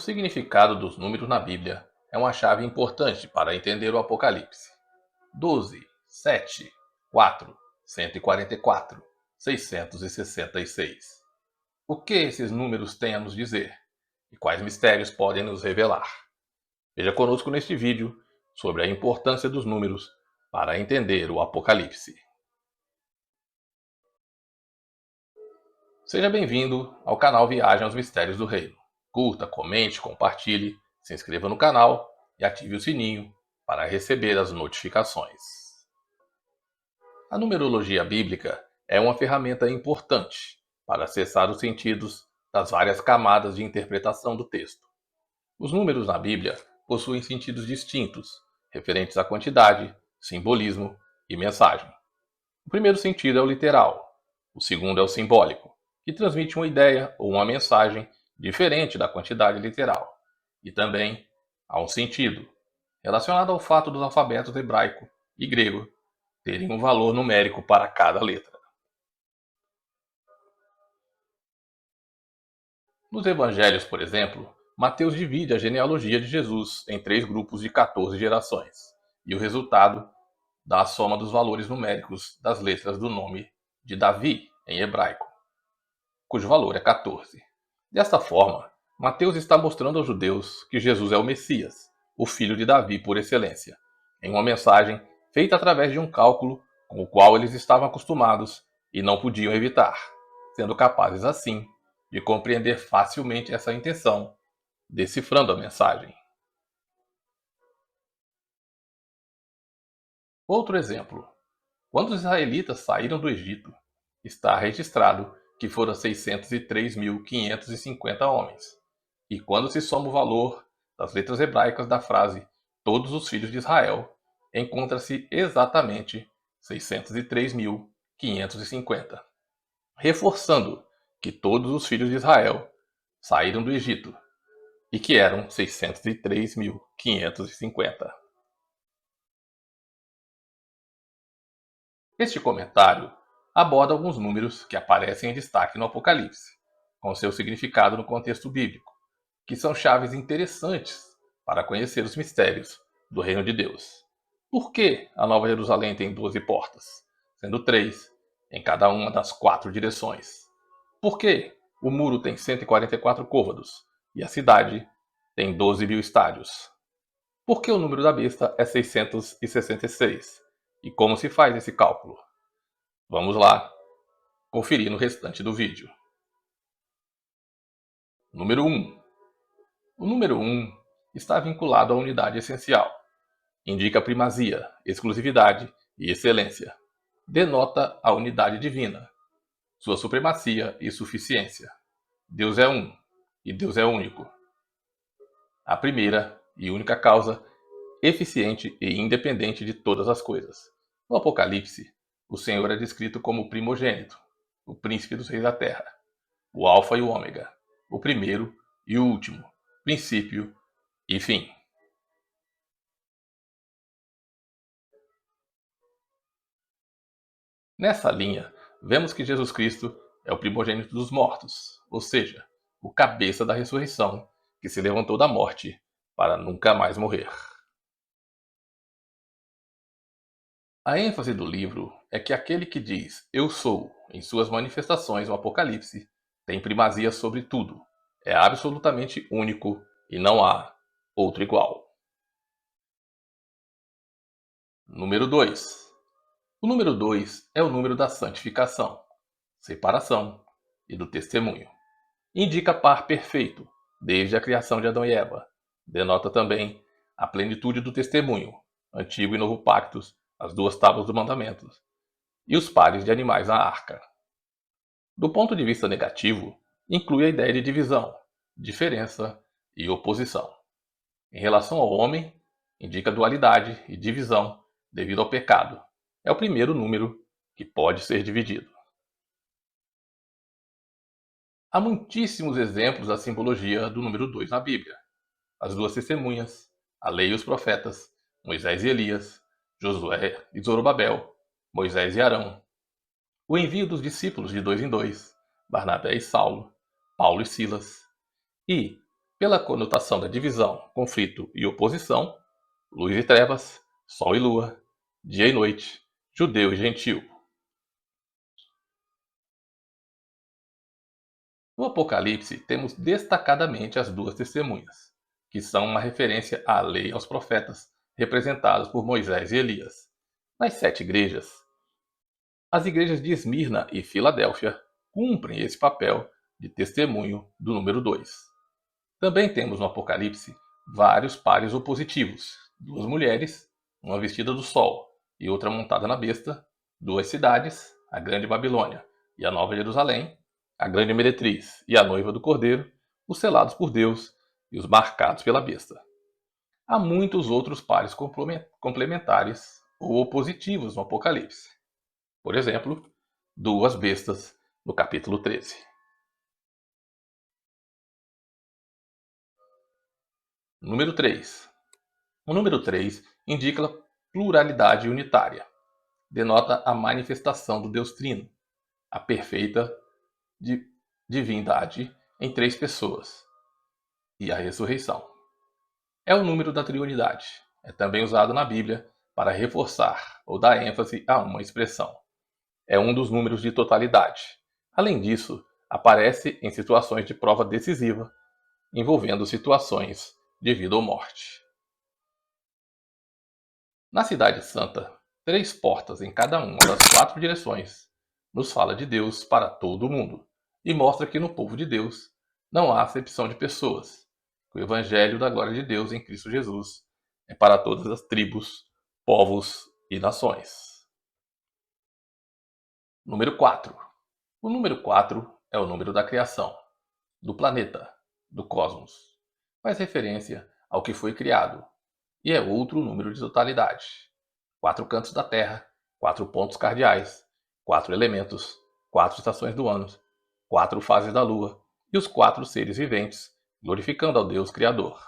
O significado dos números na Bíblia é uma chave importante para entender o Apocalipse. 12, 7, 4, 144, 666. O que esses números têm a nos dizer? E quais mistérios podem nos revelar? Veja conosco neste vídeo sobre a importância dos números para entender o Apocalipse. Seja bem-vindo ao canal Viagem aos Mistérios do Reino. Curta, comente, compartilhe, se inscreva no canal e ative o sininho para receber as notificações. A numerologia bíblica é uma ferramenta importante para acessar os sentidos das várias camadas de interpretação do texto. Os números na Bíblia possuem sentidos distintos, referentes à quantidade, simbolismo e mensagem. O primeiro sentido é o literal, o segundo é o simbólico, que transmite uma ideia ou uma mensagem diferente da quantidade literal, e também há um sentido relacionado ao fato dos alfabetos hebraico e grego terem um valor numérico para cada letra. Nos evangelhos, por exemplo, Mateus divide a genealogia de Jesus em 3 grupos de 14 gerações, e o resultado dá a soma dos valores numéricos das letras do nome de Davi em hebraico, cujo valor é 14. Desta forma, Mateus está mostrando aos judeus que Jesus é o Messias, o filho de Davi por excelência, em uma mensagem feita através de um cálculo com o qual eles estavam acostumados e não podiam evitar, sendo capazes assim de compreender facilmente essa intenção, decifrando a mensagem. Outro exemplo: quando os israelitas saíram do Egito, está registrado que foram 603.550 homens. E quando se soma o valor das letras hebraicas da frase todos os filhos de Israel, encontra-se exatamente 603.550, reforçando que todos os filhos de Israel saíram do Egito e que eram 603.550. Este comentário aborda alguns números que aparecem em destaque no Apocalipse, com seu significado no contexto bíblico, que são chaves interessantes para conhecer os mistérios do Reino de Deus. Por que a Nova Jerusalém tem 12 portas, sendo 3 em cada uma das 4 direções? Por que o muro tem 144 côvados e a cidade tem 12.000 estádios? Por que o número da besta é 666? E como se faz esse cálculo? Vamos lá conferir no restante do vídeo. Número 1. O número 1 está vinculado à unidade essencial. Indica primazia, exclusividade e excelência. Denota a unidade divina, sua supremacia e suficiência. Deus é um e Deus é único. A primeira e única causa eficiente e independente de todas as coisas. No Apocalipse, o Senhor é descrito como o primogênito, o príncipe dos reis da terra, o alfa e o ômega, o primeiro e o último, princípio e fim. Nessa linha, vemos que Jesus Cristo é o primogênito dos mortos, ou seja, o cabeça da ressurreição, que se levantou da morte para nunca mais morrer. A ênfase do livro é que aquele que diz "Eu sou" em suas manifestações no Apocalipse tem primazia sobre tudo, é absolutamente único e não há outro igual. Número 2. O número 2 é o número da santificação, separação e do testemunho. Indica par perfeito, desde a criação de Adão e Eva. Denota também a plenitude do testemunho, Antigo e Novo Pactos, as 2 tábuas do mandamento, e os pares de animais na arca. Do ponto de vista negativo, inclui a ideia de divisão, diferença e oposição. Em relação ao homem, indica dualidade e divisão devido ao pecado. É o primeiro número que pode ser dividido. Há muitíssimos exemplos da simbologia do número 2 na Bíblia. As 2 testemunhas, a lei e os profetas, Moisés e Elias, Josué e Zorobabel, Moisés e Arão, o envio dos discípulos de 2 em 2, Barnabé e Saulo, Paulo e Silas, e Pela conotação da divisão, conflito e oposição, luz e trevas, sol e lua, dia e noite, judeu e gentil. No Apocalipse, temos destacadamente as duas testemunhas, que são uma referência à lei e aos profetas, representados por Moisés e Elias. Nas 7 igrejas, as igrejas de Esmirna e Filadélfia cumprem esse papel de testemunho do número 2. Também temos no Apocalipse vários pares opositivos, 2 mulheres, uma vestida do sol e outra montada na besta, 2 cidades, a Grande Babilônia e a Nova Jerusalém, a grande meretriz e a noiva do Cordeiro, os selados por Deus e os marcados pela besta. Há muitos outros pares complementares ou opositivos no Apocalipse. Por exemplo, 2 bestas no capítulo 13. Número 3. O número 3 indica a pluralidade unitária. Denota a manifestação do Deus Trino, a perfeita divindade em 3 pessoas, e a ressurreição. É o número da triunidade. É também usado na Bíblia para reforçar ou dar ênfase a uma expressão. É um dos números de totalidade. Além disso, aparece em situações de prova decisiva, envolvendo situações de vida ou morte. Na Cidade Santa, 3 portas em cada uma das 4 direções nos fala de Deus para todo o mundo e mostra que no povo de Deus não há acepção de pessoas. O Evangelho da glória de Deus em Cristo Jesus é para todas as tribos, povos e nações. Número 4. O número 4 é o número da criação, do planeta, do cosmos. Faz referência ao que foi criado e é outro número de totalidade. 4 cantos da Terra, 4 pontos cardeais, 4 elementos, 4 estações do ano, 4 fases da Lua e os 4 seres viventes, glorificando ao Deus Criador.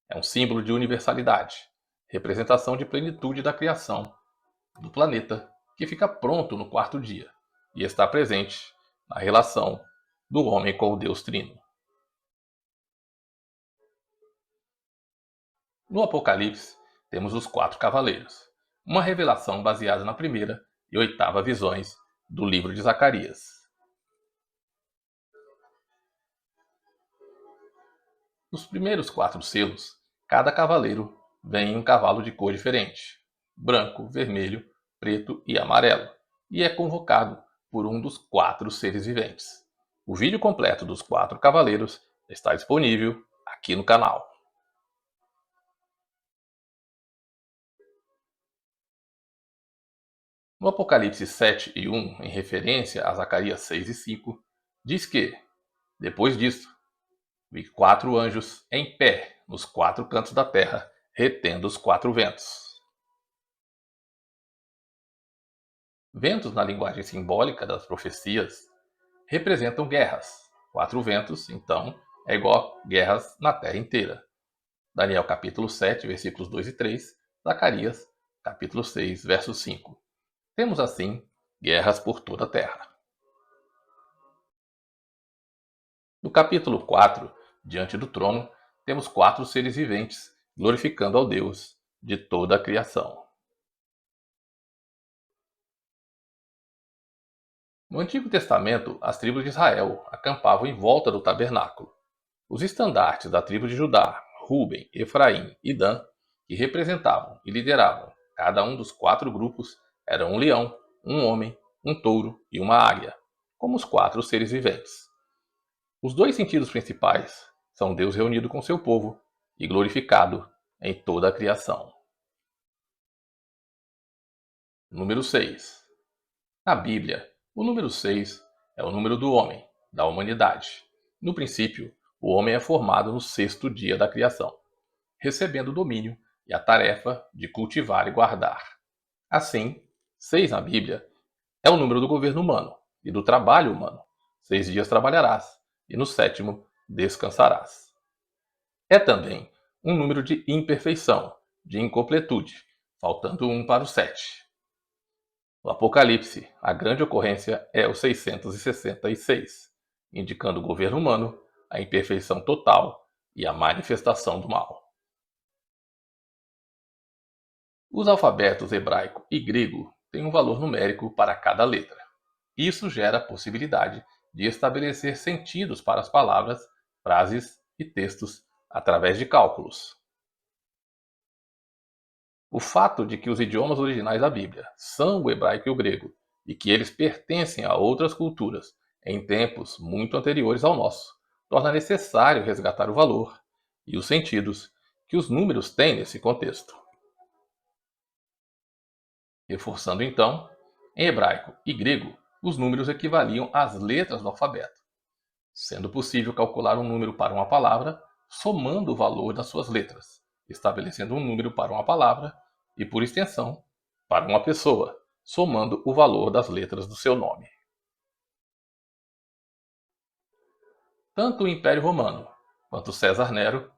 É um símbolo de universalidade, representação de plenitude da criação do planeta, que fica pronto no 4º dia e está presente na relação do homem com o Deus Trino. No Apocalipse, temos os 4 cavaleiros, uma revelação baseada na 1ª e 8ª visões do livro de Zacarias. Nos primeiros 4 selos, cada cavaleiro vem em um cavalo de cor diferente, branco, vermelho, preto e amarelo, e é convocado por um dos 4 seres viventes. O vídeo completo dos 4 cavaleiros está disponível aqui no canal. No Apocalipse 7 e 1, em referência a Zacarias 6 e 5, diz que, depois disso, vi 4 anjos em pé nos 4 cantos da terra, retendo os 4 ventos. Ventos, na linguagem simbólica das profecias, representam guerras. 4 ventos, então, é igual a guerras na terra inteira. Daniel capítulo 7, versículos 2 e 3, Zacarias capítulo 6, verso 5. Temos assim guerras por toda a terra. No capítulo 4, diante do trono, temos 4 seres viventes glorificando ao Deus de toda a criação. No Antigo Testamento, as tribos de Israel acampavam em volta do tabernáculo. Os estandartes da tribo de Judá, Ruben, Efraim e Dan, que representavam e lideravam cada um dos 4 grupos, eram um leão, um homem, um touro e uma águia, como os 4 seres viventes. Os 2 sentidos principais são Deus reunido com seu povo e glorificado em toda a criação. Número 6. Na Bíblia, o número 6 é o número do homem, da humanidade. No princípio, o homem é formado no 6º dia da criação, recebendo o domínio e a tarefa de cultivar e guardar. Assim, 6 na Bíblia é o número do governo humano e do trabalho humano. 6 dias trabalharás e no 7º descansarás. É também um número de imperfeição, de incompletude, faltando 1 para o 7. No Apocalipse, a grande ocorrência é o 666, indicando o governo humano, a imperfeição total e a manifestação do mal. Os alfabetos hebraico e grego têm um valor numérico para cada letra. Isso gera a possibilidade de estabelecer sentidos para as palavras, frases e textos através de cálculos. O fato de que os idiomas originais da Bíblia são o hebraico e o grego, e que eles pertencem a outras culturas em tempos muito anteriores ao nosso, torna necessário resgatar o valor e os sentidos que os números têm nesse contexto. Reforçando então, em hebraico e grego, os números equivaliam às letras do alfabeto, sendo possível calcular um número para uma palavra somando o valor das suas letras, estabelecendo um número para uma palavra e, por extensão, para uma pessoa, somando o valor das letras do seu nome. Tanto o Império Romano quanto César Nero,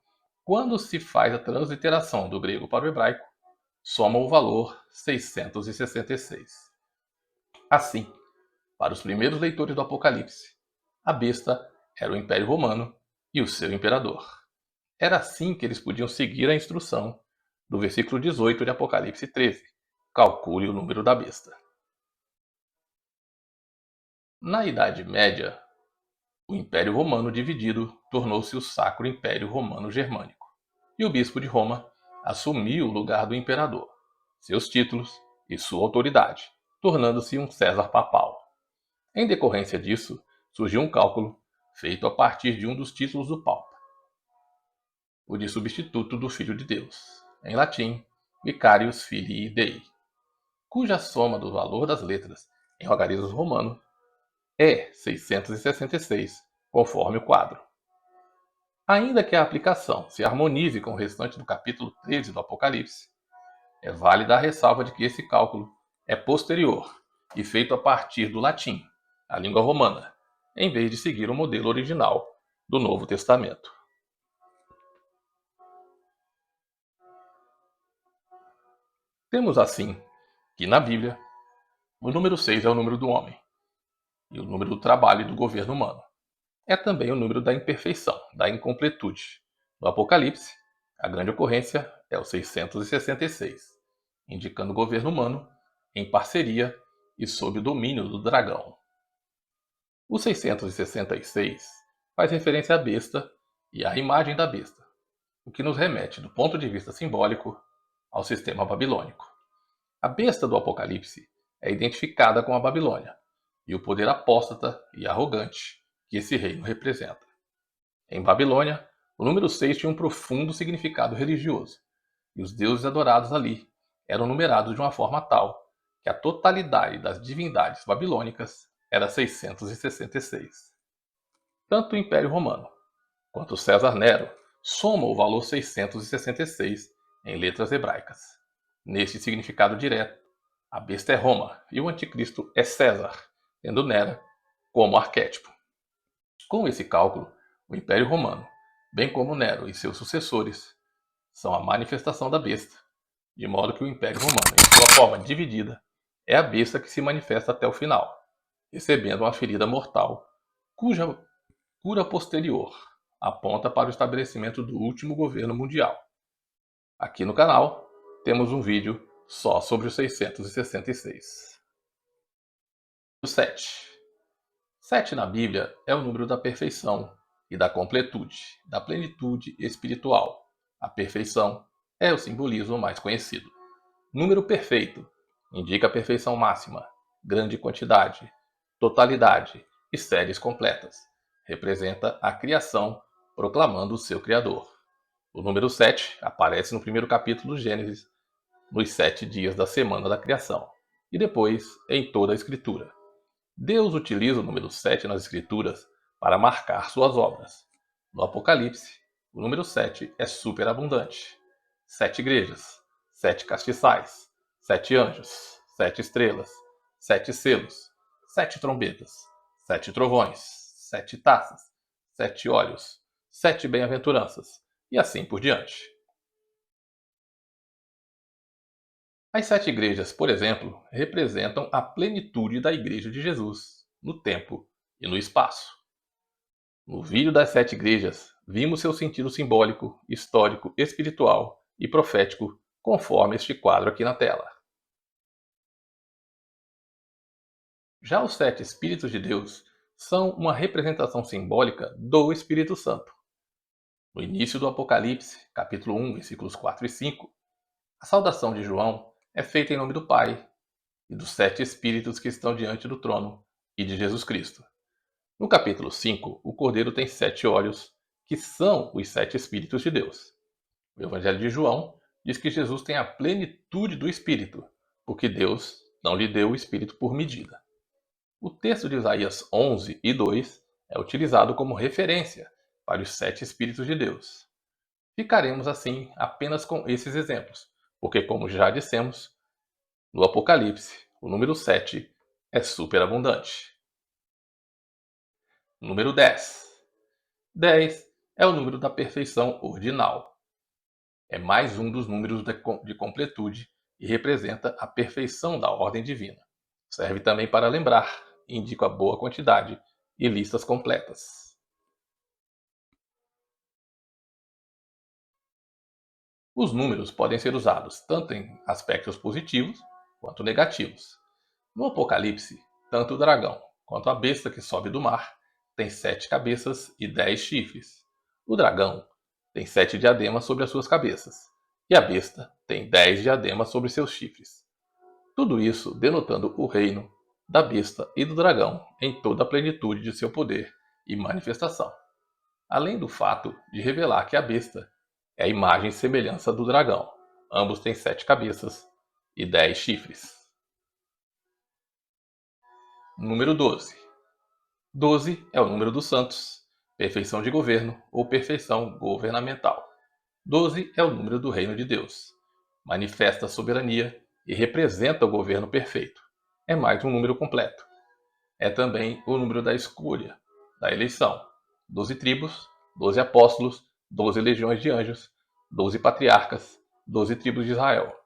quando se faz a transliteração do grego para o hebraico, somam o valor 666. Assim, para os primeiros leitores do Apocalipse, a besta era o Império Romano e o seu imperador. Era assim que eles podiam seguir a instrução do versículo 18 de Apocalipse 13. Calcule o número da besta. Na Idade Média, o Império Romano dividido tornou-se o Sacro Império Romano Germânico, e o bispo de Roma assumiu o lugar do imperador, seus títulos e sua autoridade, tornando-se um César papal. Em decorrência disso, surgiu um cálculo feito a partir de um dos títulos do Papa, o de substituto do Filho de Deus, em latim, Vicarius Filii Dei, cuja soma do valor das letras em algarismos romano é 666, conforme o quadro. Ainda que a aplicação se harmonize com o restante do capítulo 13 do Apocalipse, é válida a ressalva de que esse cálculo é posterior e feito a partir do latim, a língua romana, em vez de seguir o modelo original do Novo Testamento. Temos assim que na Bíblia, o número 6 é o número do homem e o número do trabalho e do governo humano. É também o número da imperfeição, da incompletude. No Apocalipse, a grande ocorrência é o 666, indicando o governo humano em parceria e sob o domínio do dragão. O 666 faz referência à besta e à imagem da besta, o que nos remete, do ponto de vista simbólico, ao sistema babilônico. A besta do Apocalipse é identificada com a Babilônia e o poder apóstata e arrogante que esse reino representa. Em Babilônia, o número 6 tinha um profundo significado religioso, e os deuses adorados ali eram numerados de uma forma tal que a totalidade das divindades babilônicas era 666. Tanto o Império Romano quanto César Nero somam o valor 666 em letras hebraicas. Neste significado direto, a besta é Roma e o anticristo é César, tendo Nero como arquétipo. Com esse cálculo, o Império Romano, bem como Nero e seus sucessores, são a manifestação da besta, de modo que o Império Romano, em sua forma dividida, é a besta que se manifesta até o final, recebendo uma ferida mortal, cuja cura posterior aponta para o estabelecimento do último governo mundial. Aqui no canal, temos um vídeo só sobre o 666. O 7. 7 na Bíblia é o número da perfeição e da completude, da plenitude espiritual. A perfeição é o simbolismo mais conhecido. Número perfeito indica a perfeição máxima, grande quantidade, totalidade e séries completas. Representa a criação proclamando o seu Criador. O número 7 aparece no primeiro capítulo do Gênesis, nos 7 dias da semana da criação, e depois em toda a Escritura. Deus utiliza o número 7 nas Escrituras para marcar suas obras. No Apocalipse, o número 7 é superabundante. 7 igrejas, 7 castiçais, 7 anjos, 7 estrelas, 7 selos, 7 trombetas, 7 trovões, 7 taças, 7 olhos, 7 bem-aventuranças, e assim por diante. As 7 igrejas, por exemplo, representam a plenitude da Igreja de Jesus, no tempo e no espaço. No vídeo das 7 igrejas, vimos seu sentido simbólico, histórico, espiritual e profético, conforme este quadro aqui na tela. Já os sete Espíritos de Deus são uma representação simbólica do Espírito Santo. No início do Apocalipse, capítulo 1, versículos 4 e 5, a saudação de João é feita em nome do Pai e dos sete Espíritos que estão diante do trono e de Jesus Cristo. No capítulo 5, o Cordeiro tem 7 olhos, que são os 7 Espíritos de Deus. O Evangelho de João diz que Jesus tem a plenitude do Espírito, porque Deus não lhe deu o Espírito por medida. O texto de Isaías 11 e 2 é utilizado como referência para os 7 Espíritos de Deus. Ficaremos assim apenas com esses exemplos, porque, como já dissemos, no Apocalipse, o número 7 é superabundante. Número 10. 10 é o número da perfeição ordinal. É mais um dos números de completude e representa a perfeição da ordem divina. Serve também para lembrar, indica a boa quantidade e listas completas. Os números podem ser usados tanto em aspectos positivos quanto negativos. No Apocalipse, tanto o dragão quanto a besta que sobe do mar têm 7 cabeças e 10 chifres. O dragão tem 7 diademas sobre as suas cabeças, e a besta tem 10 diademas sobre seus chifres. Tudo isso denotando o reino da besta e do dragão em toda a plenitude de seu poder e manifestação. Além do fato de revelar que a besta é a imagem e semelhança do dragão. Ambos têm 7 cabeças e 10 chifres. Número 12. 12 é o número dos santos, perfeição de governo ou perfeição governamental. 12 é o número do reino de Deus. Manifesta a soberania e representa o governo perfeito. É mais um número completo. É também o número da escolha, da eleição. 12 tribos, 12 apóstolos, 12 legiões de anjos, 12 patriarcas, 12 tribos de Israel.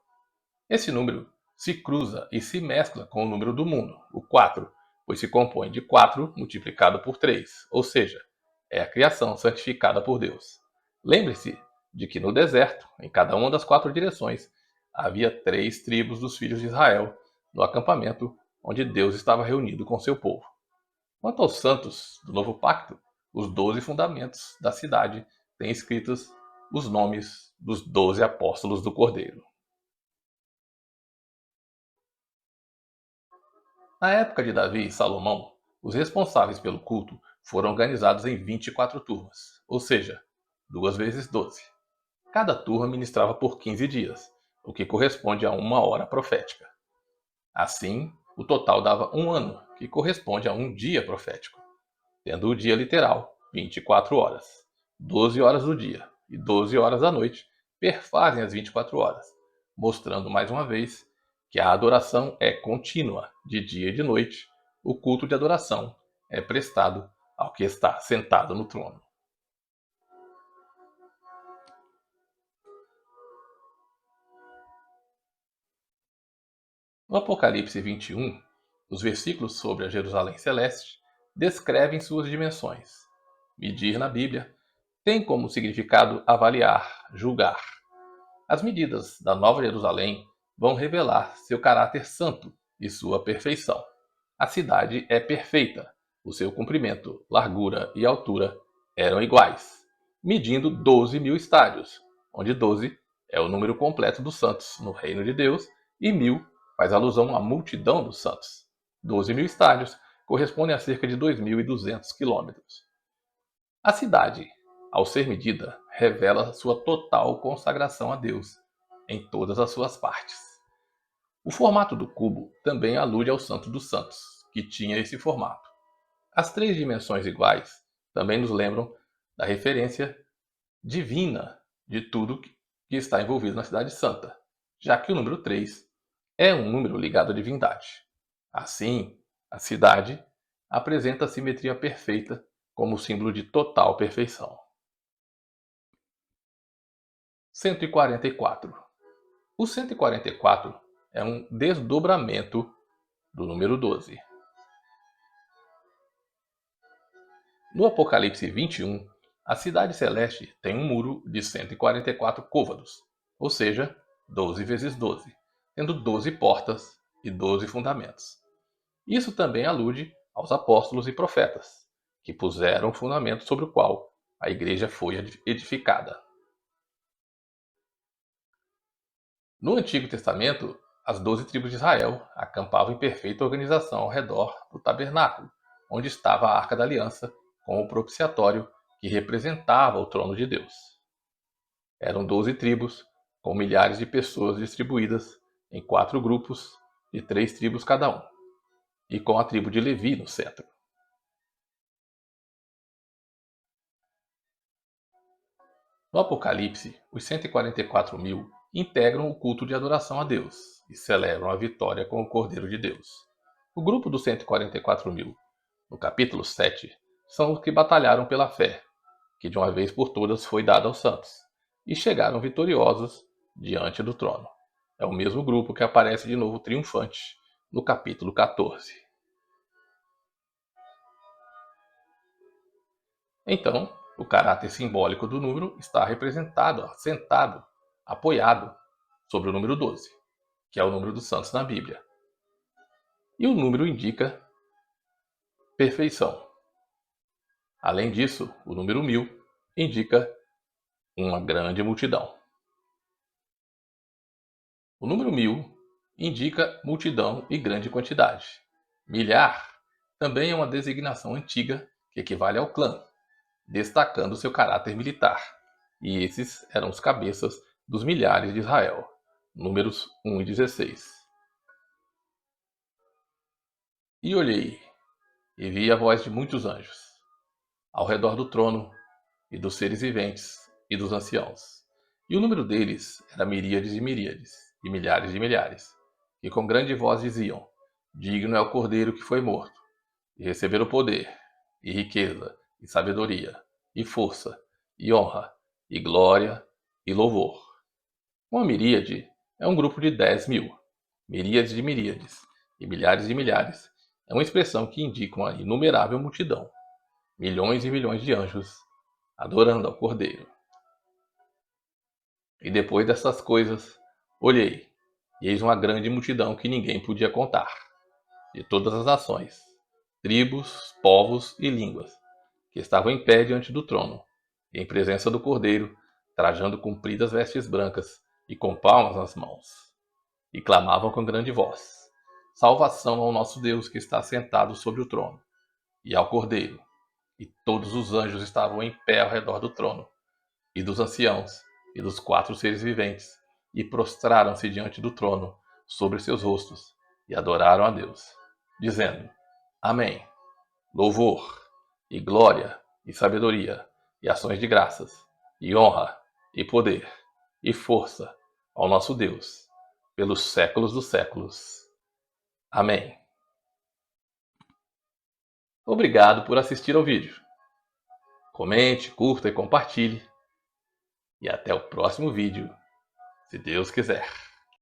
Esse número se cruza e se mescla com o número do mundo, o 4, pois se compõe de 4 multiplicado por 3, ou seja, é a criação santificada por Deus. Lembre-se de que no deserto, em cada uma das 4 direções, havia 3 tribos dos filhos de Israel no acampamento onde Deus estava reunido com seu povo. Quanto aos santos do novo pacto, os 12 fundamentos da cidade têm escritos os nomes dos 12 apóstolos do Cordeiro. Na época de Davi e Salomão, os responsáveis pelo culto foram organizados em 24 turmas, ou seja, 2 vezes 12. Cada turma ministrava por 15 dias, o que corresponde a 1 hora profética. Assim, o total dava 1 ano, que corresponde a 1 dia profético, tendo o dia literal 24 horas. 12 horas do dia e 12 horas da noite perfazem as 24 horas, mostrando mais uma vez que a adoração é contínua, de dia e de noite. O culto de adoração é prestado ao que está sentado no trono. No Apocalipse 21, os versículos sobre a Jerusalém Celeste descrevem suas dimensões. Medir na Bíblia tem como significado avaliar, julgar. As medidas da Nova Jerusalém vão revelar seu caráter santo e sua perfeição. A cidade é perfeita, o seu comprimento, largura e altura eram iguais, medindo 12.000 estádios, onde 12 é o número completo dos santos no reino de Deus e 1.000 faz alusão à multidão dos santos. 12.000 estádios correspondem a cerca de 2.200 quilômetros. A cidade, ao ser medida, revela sua total consagração a Deus em todas as suas partes. O formato do cubo também alude ao Santo dos Santos, que tinha esse formato. As 3 dimensões iguais também nos lembram da referência divina de tudo que está envolvido na Cidade Santa, já que o número 3 é um número ligado à divindade. Assim, a cidade apresenta a simetria perfeita como símbolo de total perfeição. 144. O 144 é um desdobramento do número 12. No Apocalipse 21, A cidade celeste tem um muro de 144 côvados, ou seja, 12 vezes 12, tendo 12 portas e 12 fundamentos. Isso também alude aos apóstolos e profetas, que puseram o fundamento sobre o qual a igreja foi edificada. No Antigo Testamento, as 12 tribos de Israel acampavam em perfeita organização ao redor do tabernáculo, onde estava a Arca da Aliança, com o propiciatório que representava o trono de Deus. Eram 12 tribos, com milhares de pessoas distribuídas em 4 grupos de 3 tribos cada um, e com a tribo de Levi no centro. No Apocalipse, os 144.000 integram o culto de adoração a Deus e celebram a vitória com o Cordeiro de Deus. O grupo dos 144.000, no capítulo 7, são os que batalharam pela fé, que de uma vez por todas foi dada aos santos, e chegaram vitoriosos diante do trono. É o mesmo grupo que aparece de novo triunfante no capítulo 14. Então, o caráter simbólico do número está representado, sentado, apoiado sobre o número 12, que é o número dos santos na Bíblia. E o número indica perfeição. Além disso, o número 1000 indica uma grande multidão. O número 1000 indica multidão e grande quantidade. Milhar também é uma designação antiga que equivale ao clã, destacando seu caráter militar. E esses eram os cabeças dos milhares de Israel. Números 1 e 16. E olhei, e vi a voz de muitos anjos, ao redor do trono, e dos seres viventes, e dos anciãos. E o número deles era miríades e miríades, e milhares de milhares, que com grande voz diziam: Digno é o Cordeiro que foi morto, e receber o poder, e riqueza, e sabedoria, e força, e honra, e glória, e louvor. Uma miríade é um grupo de 10.000, miríades de miríades, e milhares de milhares é uma expressão que indica uma inumerável multidão, milhões e milhões de anjos adorando ao Cordeiro. E depois dessas coisas, olhei, e eis uma grande multidão que ninguém podia contar, de todas as nações, tribos, povos e línguas, que estavam em pé diante do trono, e em presença do Cordeiro, trajando compridas vestes brancas e com palmas nas mãos, e clamavam com grande voz: Salvação ao nosso Deus que está sentado sobre o trono, e ao Cordeiro. E todos os anjos estavam em pé ao redor do trono, e dos anciãos, e dos 4 seres viventes, e prostraram-se diante do trono, sobre seus rostos, e adoraram a Deus, dizendo: Amém. Louvor, e glória, e sabedoria, e ações de graças, e honra, e poder, e força ao nosso Deus, pelos séculos dos séculos. Amém. Obrigado por assistir ao vídeo. Comente, curta e compartilhe. E até o próximo vídeo, se Deus quiser.